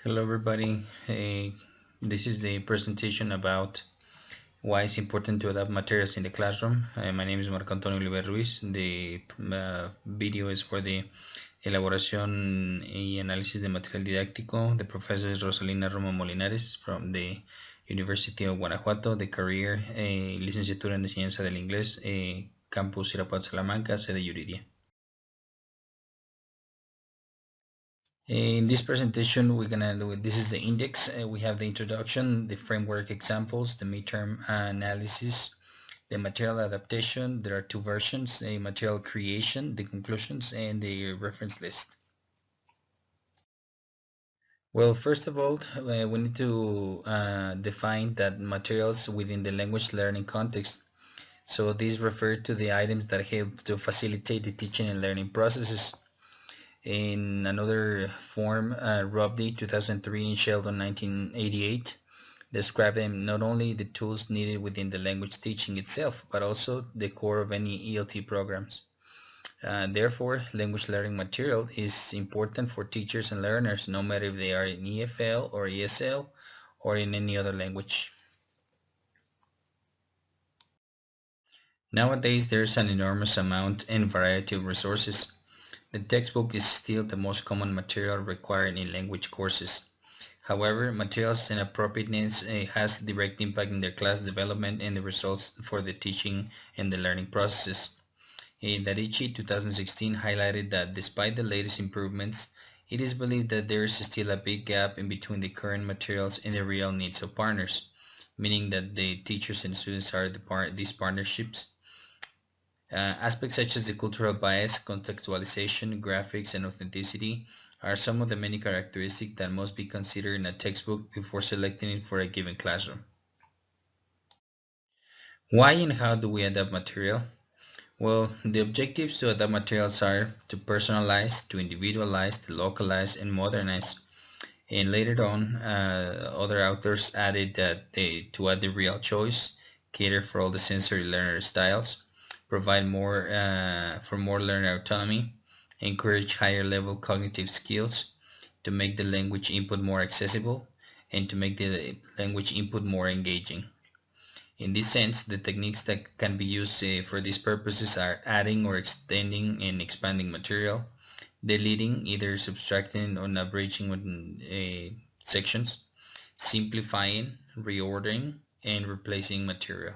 Hello, everybody. This is the presentation about why it's important to adapt materials in the classroom. My name is Marco Antonio Oliver Ruiz. The video is for the elaboración y análisis de material didáctico. The professor is Rosalina Romo Molinares from the University of Guanajuato, the career licenciatura en enseñanza del inglés, campus Irapuato Salamanca, sede Yuriria. In this presentation, we're gonna do this is the index. We have the introduction, the framework examples, the midterm analysis, the material adaptation. There are two versions: a material creation, the conclusions, and the reference list. Well, first of all, we need to define that materials within the language learning context. So these refer to the items that help to facilitate the teaching and learning processes. In another form, Robney 2003 and Sheldon 1988 describe them not only the tools needed within the language teaching itself, but also the core of any ELT programs. Therefore, language learning material is important for teachers and learners, no matter if they are in EFL or ESL or in any other language. Nowadays, there's an enormous amount and variety of resources. The textbook is still the most common material required in language courses. However, materials and appropriateness has direct impact in their class development and the results for the teaching and the learning processes. Dadichi 2016 highlighted that despite the latest improvements, it is believed that there is still a big gap in between the current materials and the real needs of partners, meaning that the teachers and students are these partnerships. Aspects such as the cultural bias, contextualization, graphics, and authenticity are some of the many characteristics that must be considered in a textbook before selecting it for a given classroom. Why and how do we adapt material? Well, the objectives to adapt materials are to personalize, to individualize, to localize, and modernize. And later on, other authors added that to add the real choice, cater for all the sensory learner styles, provide more for more learner autonomy, encourage higher level cognitive skills, to make the language input more accessible, and to make the language input more engaging. In this sense, the techniques that can be used for these purposes are adding or extending and expanding material, deleting, either subtracting or abridging sections, simplifying, reordering, and replacing material.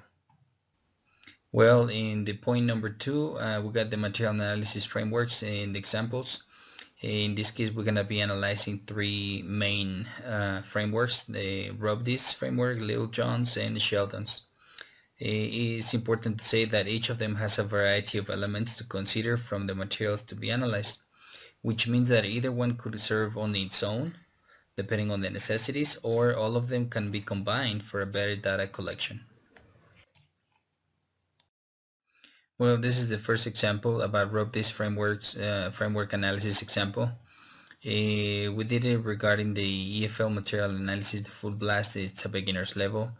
Well, in the point number two, we got the material analysis frameworks and examples. In this case, we're going to be analyzing three main frameworks: the Robdis framework, Littlejohn's, and Sheldon's. It's important to say that each of them has a variety of elements to consider from the materials to be analyzed, which means that either one could serve on its own, depending on the necessities, or all of them can be combined for a better data collection. Well, this is the first example about Robdis framework analysis example. We did it regarding the EFL material analysis, the full blast. It's a beginner's level.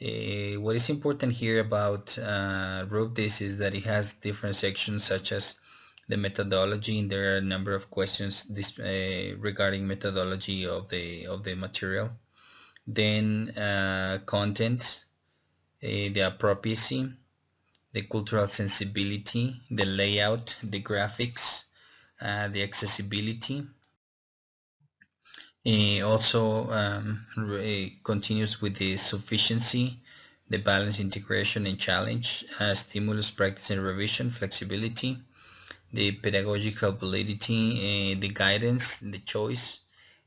What is important here about Robdis is that it has different sections such as the methodology, and there are a number of questions regarding methodology of the material. Then content, the appropriacy, the cultural sensibility, the layout, the graphics, the accessibility. Also continues with the sufficiency, the balance, integration, and challenge, stimulus, practice, and revision, flexibility, the pedagogical validity, the guidance, the choice,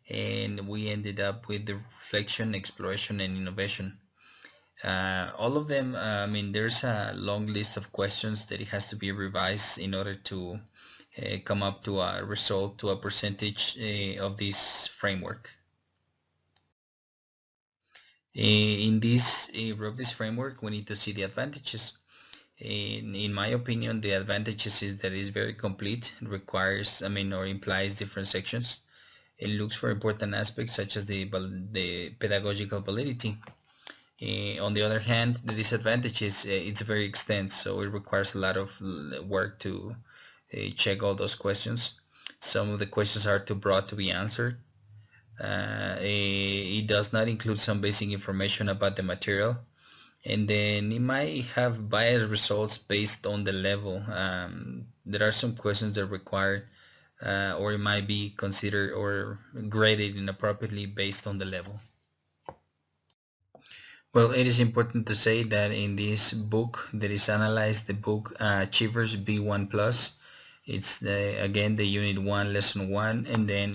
and we ended up with the reflection, exploration, and innovation. All of them, I mean, there's a long list of questions that it has to be revised in order to come up to a result, to a percentage of this framework. In this Robdis framework, we need to see the advantages. In my opinion, the advantages is that it's very complete. It requires, I mean, or implies different sections. It looks for important aspects such as the pedagogical validity. On the other hand, the disadvantage is it's very extensive, so it requires a lot of work to check all those questions. Some of the questions are too broad to be answered. It does not include some basic information about the material, and then it might have biased results based on the level. There are some questions that require, or it might be considered or graded inappropriately based on the level. Well, it is important to say that in this book that is analyzed, the book Achievers B1 Plus, it's again the Unit 1, Lesson 1, and then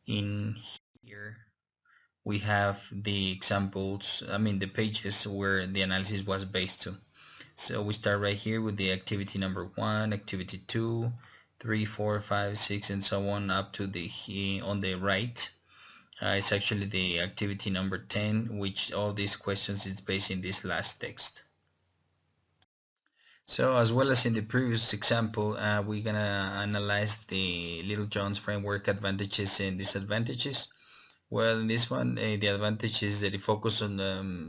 in here we have the examples, I mean the pages where the analysis was based to. So we start right here with the activity number 1, activity 2, 3, 4, 5, 6, and so on up to the on the right. It's actually the activity number 10, which all these questions is based in this last text. So as well as in the previous example, we're gonna analyze the Little John's framework advantages and disadvantages. Well, in this one, the advantage is that it focuses on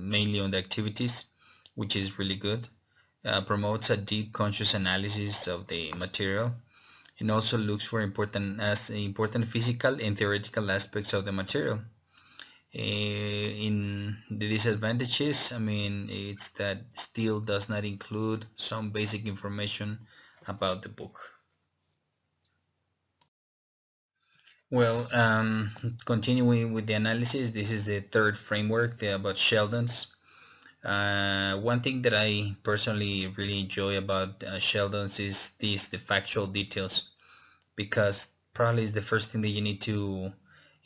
mainly on the activities, which is really good. Promotes a deep conscious analysis of the material, and also looks for important physical and theoretical aspects of the material. In the disadvantages, I mean, it's that still does not include some basic information about the book. Well, continuing with the analysis, this is the third framework about Sheldon's. One thing that I personally really enjoy about Sheldon's is the factual details, because probably is the first thing that you need to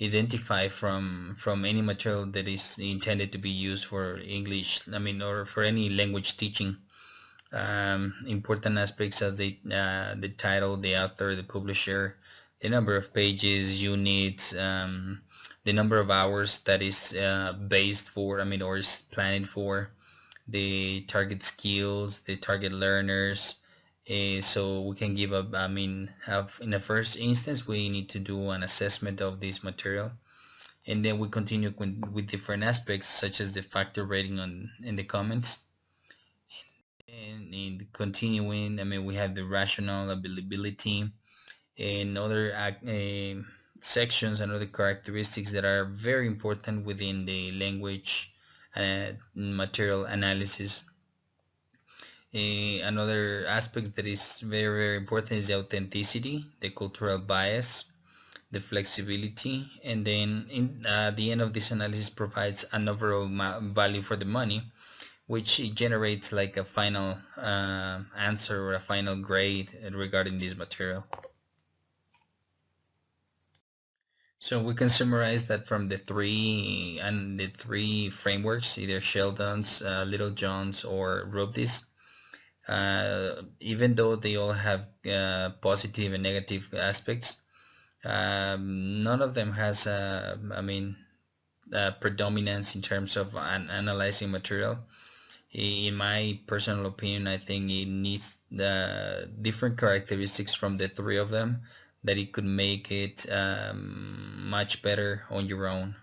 identify from any material that is intended to be used for English, I mean, or for any language teaching. Important aspects as the title, the author, the publisher, the number of pages, units, the number of hours that is based for, I mean, or is planned for, the target skills, the target learners. So we can give up, I mean, have in the first instance, we need to do an assessment of this material. And then we continue with different aspects such as the factor rating on in the comments. And in the continuing, I mean, we have the rational availability and other sections and other characteristics that are very important within the language material analysis. Another aspect that is very, very important is the authenticity, the cultural bias, the flexibility, and then the end of this analysis provides an overall value for the money, which generates like a final answer or a final grade regarding this material. So we can summarize that from the three frameworks, either Sheldon's, Little John's, or Rubdy's. Even though they all have positive and negative aspects, none of them has, I mean, predominance in terms of analyzing material. In my personal opinion, I think it needs the different characteristics from the three of them that it could make it much better on your own.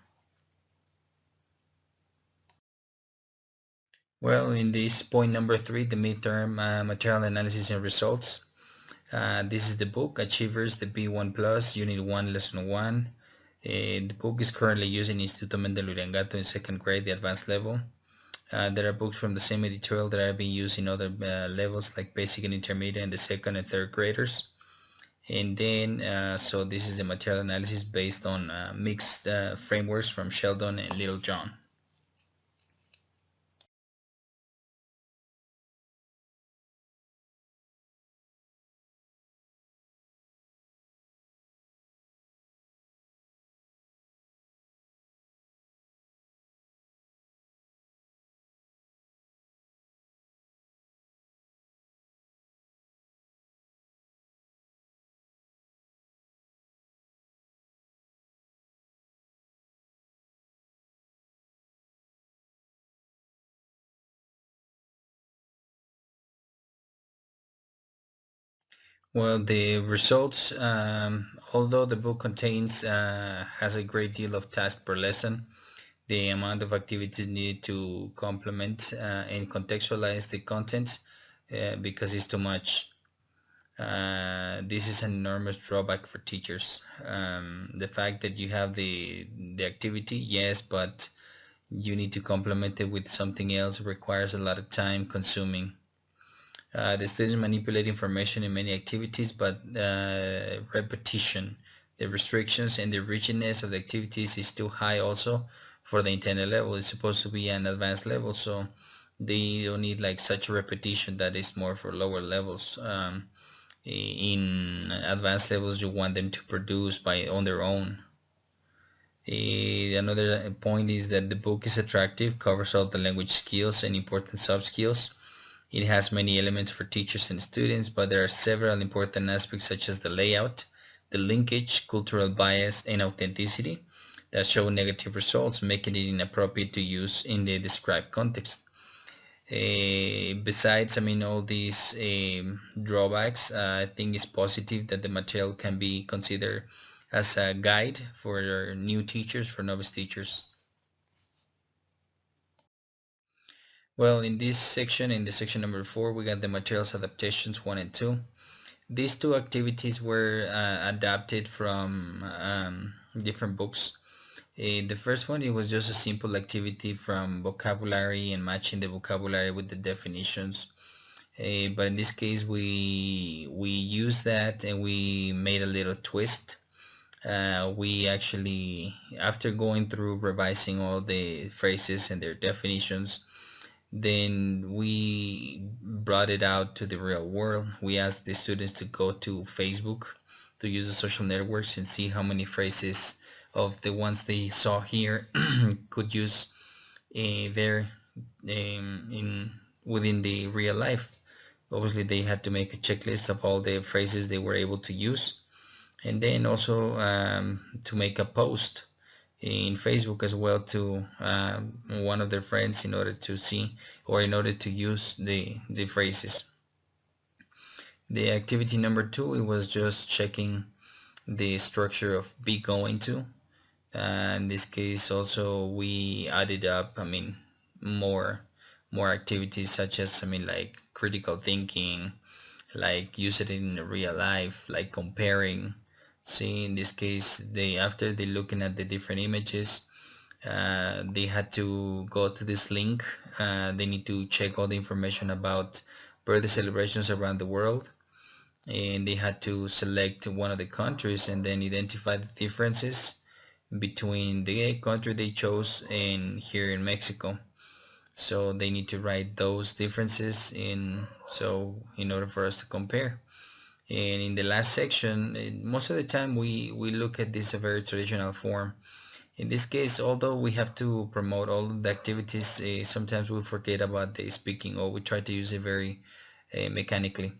Well, in this point number 3, the midterm material analysis and results, this is the book Achievers, the B1 Plus, Unit 1, Lesson 1. The book is currently used in Instituto Mendel Uriangato in second grade, the advanced level. There are books from the same editorial that are being used in other levels like basic and intermediate and the second and third graders. And then, so this is the material analysis based on mixed frameworks from Sheldon and Little John. Well, the results, although the book contains has a great deal of task per lesson, the amount of activities needed to complement and contextualize the content because it's too much. This is an enormous drawback for teachers. The fact that you have the activity, yes, but you need to complement it with something else requires a lot of time consuming. The students manipulate information in many activities, but repetition, the restrictions and the rigidness of the activities is too high also for the intended level. It's supposed to be an advanced level, so they don't need like such a repetition that is more for lower levels. In advanced levels, you want them to produce by on their own. Another point is that the book is attractive, covers all the language skills and important soft skills. It has many elements for teachers and students, but there are several important aspects such as the layout, the linkage, cultural bias, and authenticity that show negative results, making it inappropriate to use in the described context. Besides, I mean, all these drawbacks, I think it's positive that the material can be considered as a guide for new teachers, for novice teachers. Well, in this section, in the section number 4, we got the materials adaptations 1 and 2. These two activities were adapted from different books. The first one, it was just a simple activity from vocabulary and matching the vocabulary with the definitions. But in this case, we used that and we made a little twist. We actually, after going through revising all the phrases and their definitions, then we brought it out to the real world. We asked the students to go to Facebook, to use the social networks and see how many phrases of the ones they saw here could use there in within the real life. Obviously, they had to make a checklist of all the phrases they were able to use, and then also to make a post in Facebook as well to one of their friends in order to see or in order to use the phrases. The activity number 2, it was just checking the structure of be going to. In this case also we added up, I mean, more more activities such as, I mean, like critical thinking, like use it in real life, like comparing. See, in this case, they after they looking at the different images, they had to go to this link. They need to check all the information about birthday celebrations around the world, and they had to select one of the countries and then identify the differences between the country they chose and here in Mexico. So they need to write those differences in order for us to compare. And in the last section, most of the time we look at this a very traditional form. In this case, although we have to promote all the activities, sometimes we forget about the speaking, or we try to use it very mechanically.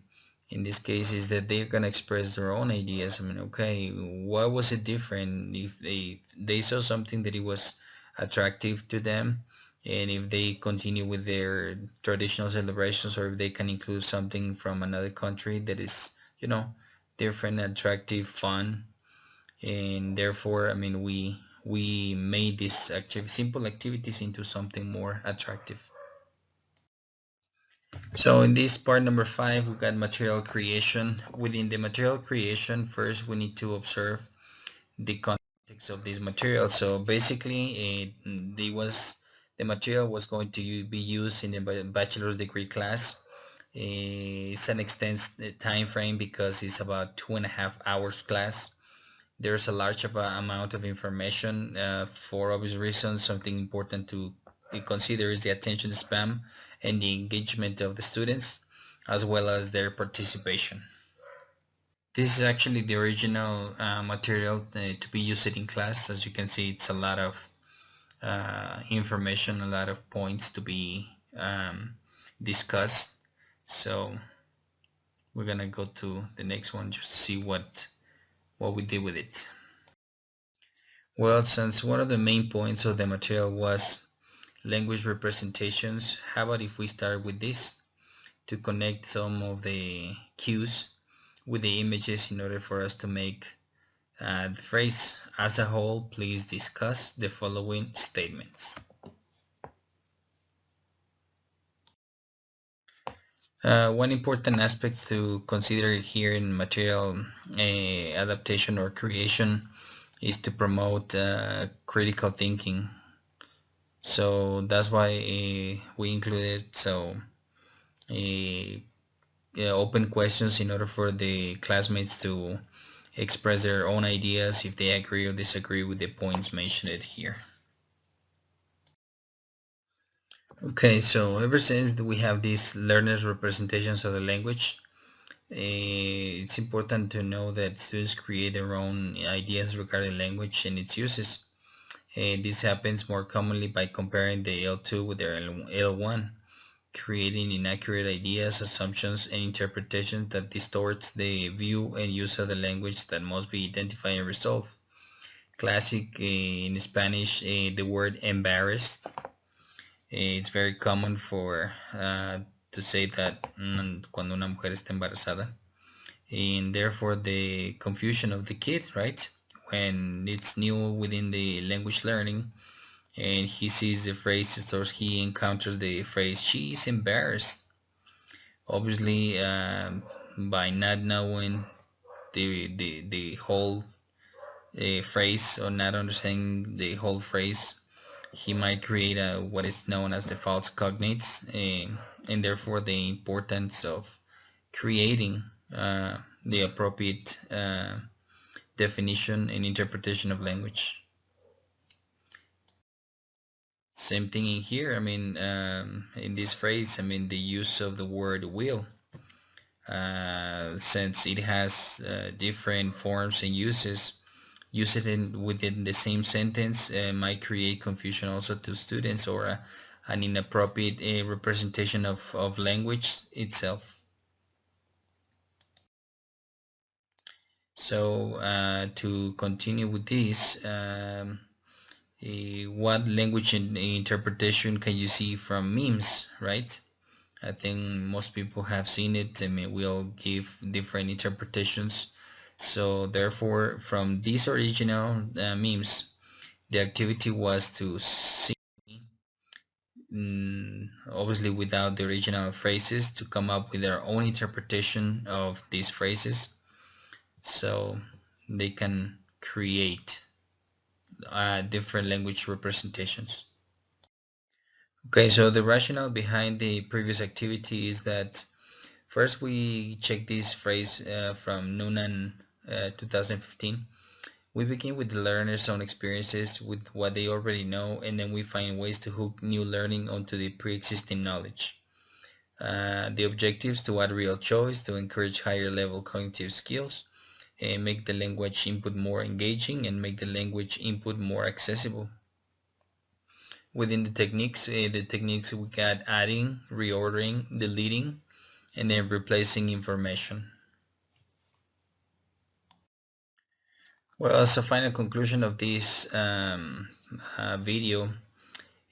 In this case, is that they're gonna express their own ideas. I mean, okay, what was it different? If they saw something that it was attractive to them, and if they continue with their traditional celebrations, or if they can include something from another country that is, you know, different, attractive, fun, and therefore, I mean, we made these simple activities into something more attractive. So in this part number 5, we got material creation. Within the material creation, first we need to observe the context of this material. So basically, the material was going to be used in the bachelor's degree class. It's an extended time frame because it's about 2.5 hours class. There's a large amount of information for obvious reasons. Something important to consider is the attention span and the engagement of the students, as well as their participation. This is actually the original material to be used in class. As you can see, it's a lot of information, a lot of points to be discussed. So we're gonna go to the next one just to see what we did with it. Well, since one of the main points of the material was language representations, how about if we start with this to connect some of the cues with the images in order for us to make the phrase as a whole. Please discuss the following statements. One important aspect to consider here in material adaptation or creation is to promote critical thinking. So that's why we included uh, open questions in order for the classmates to express their own ideas if they agree or disagree with the points mentioned here. Okay, so ever since we have these learners representations of the language, it's important to know that students create their own ideas regarding language and its uses. This happens more commonly by comparing the L2 with their L1, creating inaccurate ideas, assumptions, and interpretations that distorts the view and use of the language that must be identified and resolved. Classic in Spanish, the word embarrassed. It's very common for to say that cuando una mujer está embarazada, and therefore the confusion of the kid, right? When it's new within the language learning, and he sees the phrases or he encounters the phrase "she's embarrassed." Obviously, by not knowing the whole phrase or not understanding the whole phrase, he might create what is known as the false cognates, and therefore the importance of creating the appropriate definition and interpretation of language. Same thing in here. I mean, in this phrase, I mean the use of the word will, since it has different forms and uses. Use it within the same sentence might create confusion also to students or an inappropriate representation of language itself. So to continue with this, what language interpretation can you see from memes, right? I think most people have seen it. I mean, we all give different interpretations. So therefore, from these original memes, the activity was to see, obviously without the original phrases, to come up with their own interpretation of these phrases so they can create different language representations. Okay, so the rationale behind the previous activity is that first we check this phrase from Noonan 2015. We begin with the learner's own experiences with what they already know, and then we find ways to hook new learning onto the pre-existing knowledge. The objectives to add real choice, to encourage higher level cognitive skills, and make the language input more engaging and make the language input more accessible. Within the techniques we got adding, reordering, deleting, and then replacing information. Well, as a final conclusion of this video,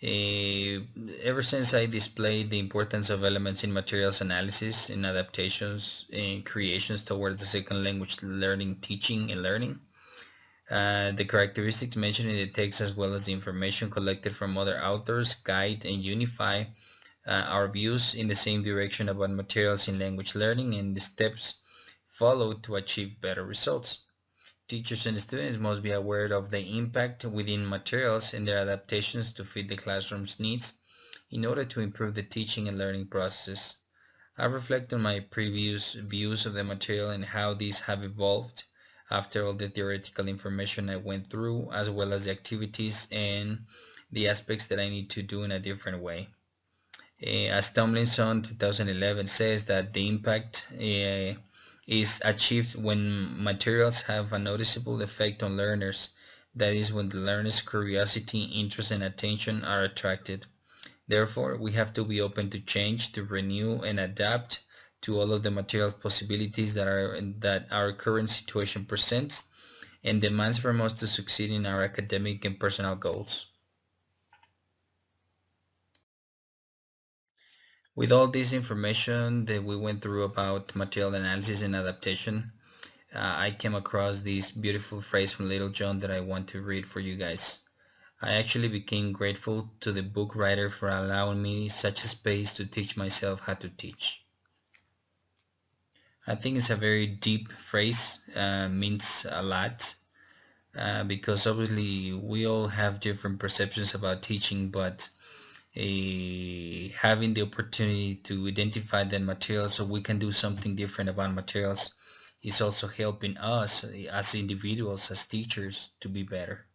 ever since I displayed the importance of elements in materials analysis, in adaptations, and creations towards the second language learning, teaching, and learning, the characteristics mentioned in the text as well as the information collected from other authors guide and unify our views in the same direction about materials in language learning and the steps followed to achieve better results. Teachers and students must be aware of the impact within materials and their adaptations to fit the classroom's needs in order to improve the teaching and learning processes. I reflect on my previous views of the material and how these have evolved after all the theoretical information I went through, as well as the activities and the aspects that I need to do in a different way. As Tomlinson 2011 says that the impact is achieved when materials have a noticeable effect on learners. That is when the learner's curiosity, interest, and attention are attracted. Therefore, we have to be open to change, to renew, and adapt to all of the material possibilities that our current situation presents and demands from us to succeed in our academic and personal goals. With all this information that we went through about material analysis and adaptation, I came across this beautiful phrase from Little John that I want to read for you guys. I actually became grateful to the book writer for allowing me such a space to teach myself how to teach. I think it's a very deep phrase, means a lot, because obviously we all have different perceptions about teaching, but having the opportunity to identify that material so we can do something different about materials is also helping us as individuals, as teachers, to be better.